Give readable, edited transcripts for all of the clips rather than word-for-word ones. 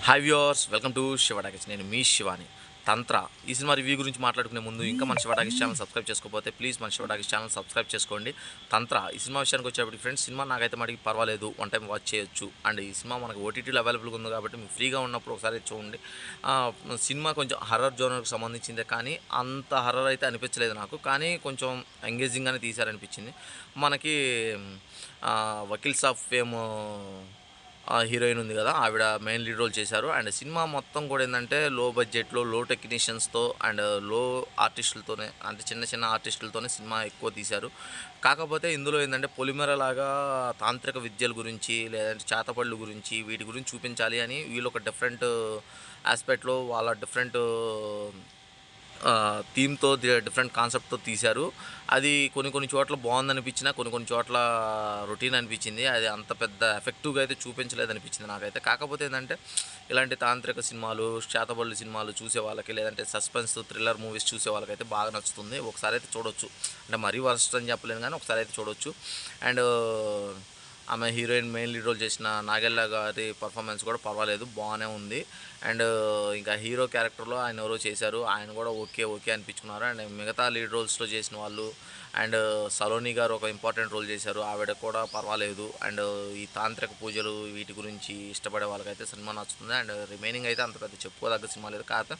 Hi viewers, welcome to Shiva talkies. నేను మీ శివాని. తంత్ర ఈ cinema review గురించి మాట్లాడుకునే ముందు ఇంకా మన శివ టాకీస్ ఛానల్ సబ్స్క్రైబ్ చేసుకోకపోతే ప్లీజ్ మన శివ టాకీస్ ఛానల్ సబ్స్క్రైబ్ చేసుకోండి. తంత్ర ఈ సినిమా విషయానికి వచ్చేప్పటికి ఫ్రెండ్స్, సినిమా నాకైతే మటుకి పర్వాలేదు, వన్ టైం వాచ్ చేయొచ్చు. అండ్ ఈ సినిమా మనకు ఓటీటీలో అవైలబుల్గా ఉంది కాబట్టి మీకు ఫ్రీగా ఉన్నప్పుడు ఒకసారి చూడండి. సినిమా కొంచెం హర్రర్ జోనర్కి సంబంధించిందే, కానీ అంత హర్రర్ అయితే అనిపించలేదు నాకు. కానీ కొంచెం ఎంగేజింగ్గానే తీశారనిపించింది మనకి. వకీల్ సాబ్ ఫేమ్ హీరోయిన్ ఉంది కదా, ఆవిడ మెయిన్ లీడ్ రోల్ చేశారు. అండ్ సినిమా మొత్తం కూడా ఏంటంటే లో బడ్జెట్లో, లో టెక్నీషియన్స్తో అండ్ లో ఆర్టిస్టులతోనే, అంటే చిన్న చిన్న ఆర్టిస్టులతోనే సినిమా ఎక్కువ తీశారు. కాకపోతే ఇందులో ఏంటంటే పొలిమేర లాగా తాంత్రిక విద్యల గురించి, లేదంటే చేతపళ్ళు గురించి, వీటి గురించి చూపించాలి అని వీళ్ళు ఒక డిఫరెంట్ ఆస్పెక్ట్లో వాళ్ళ డిఫరెంట్ థీమ్‌తో డిఫరెంట్ కాన్సెప్ట్‌తో తీశారు. అది కొన్ని కొన్ని చోట్ల బాగుందనిపించినా, కొన్ని కొన్ని చోట్ల రొటీన్ అనిపించింది. అది అంత పెద్ద ఎఫెక్టివ్‌గా అయితే చూపించలేదనిపించింది నాకైతే. కాకపోతే ఏందంటే, ఇలాంటి తాంత్రిక సినిమాలు, చేతబడులు సినిమాలు చూసే వాళ్ళకి, లేదంటే సస్పెన్స్ థ్రిల్లర్ మూవీస్ చూసే వాళ్ళకైతే బాగా నచ్చుతుంది. ఒకసారైతే చూడొచ్చు. అంటే మరీ వరస్ట్ అని చెప్పలేను గానీ, ఒకసారైతే చూడొచ్చు. అండ్ ఆమె హీరోయిన్ మెయిన్ లీడ్ రోల్ చేసిన నాగెల్ల గారి పర్ఫార్మెన్స్ కూడా పర్వాలేదు, బాగానే ఉంది. అండ్ ఇంకా హీరో క్యారెక్టర్లో ఆయన ఎవరో చేశారు, ఆయన కూడా ఓకే ఓకే అనిపించుకున్నారు. అండ్ మిగతా లీడ్ రోల్స్లో చేసిన వాళ్ళు, అండ్ సలోని గారు ఒక ఇంపార్టెంట్ రోల్ చేశారు, ఆవిడ కూడా పర్వాలేదు. అండ్ ఈ తాంత్రిక పూజలు వీటి గురించి ఇష్టపడే వాళ్ళకైతే సినిమా నచ్చుతుంది. అండ్ రిమైనింగ్ అయితే అంత పెద్ద చెప్పుకోదగ్గ సినిమా లేదు. కాకపోతే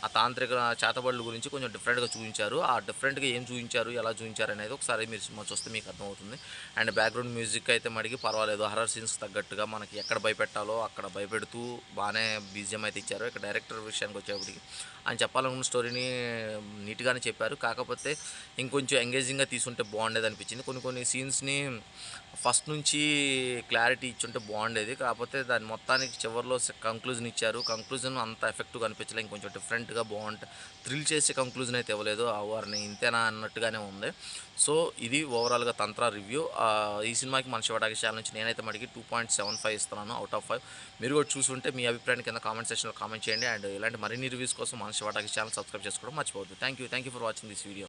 ఆ తాంత్రిక చేతబడుల గురించి కొంచెం డిఫరెంట్గా చూపించారు. ఆ డిఫరెంట్గా ఏం చూపించారు, ఎలా చూపించారు అనేది ఒకసారి మీరు సినిమా చూస్తే మీకు అర్థమవుతుంది. అండ్ బ్యాక్గ్రౌండ్ మ్యూజిక్ అయితే మడికి పర్వాలేదు, హర్రర్ సీన్స్కి తగ్గట్టుగా మనకి ఎక్కడ భయపెట్టాలో అక్కడ భయపెడుతూ బాగానే బీజిఎం అయితే ఇచ్చారు. ఇక డైరెక్టర్ విషయానికి వచ్చేప్పటికి ఆయన చెప్పాలనుకున్న స్టోరీని నీట్గానే చెప్పారు. కాకపోతే ఇంకొంచెం ఎంగేజింగ్గా తీసుంటే బాగుండేది అనిపించింది. కొన్ని కొన్ని సీన్స్ని ఫస్ట్ నుంచి క్లారిటీ ఇచ్చుంటే బాగుండేది. కాకపోతే దాని మొత్తానికి చివరిలో కంక్లూజన్ ఇచ్చారు. కంక్లూజన్ అంత ఎఫెక్టివ్గా అనిపించలేదు. ఇంకొంచెం డిఫరెంట్గా బాగుంటే థ్రిల్ చేసే కంక్లూజన్ అయితే ఇవ్వలేదు. వారిని ఇంతేనా అన్నట్టుగానే ఉంది. సో ఇది ఓవరాల్గా తంత్ర రివ్యూ. ఈ సినిమాకి మన శివ టాకీస్ ఛానల్ నుంచి నేనైతే మటుకి 2.75 ఇస్తున్నాను అవుట్ ఆఫ్ 5. మీరు కూడా చూసుంటే మీ అభిప్రాయాన్ని కింద కామెంట్ సెక్షన్లో కామెంట్ చేయండి. అండ్ ఇలాంటి మరిన్ని రివ్యూస్ కోసం మన శివ టాకీస్ ఛానల్ సబ్స్క్రైబ్ చేసుకోవడం మర్చిపోవద్దు. Thank you for watching this video.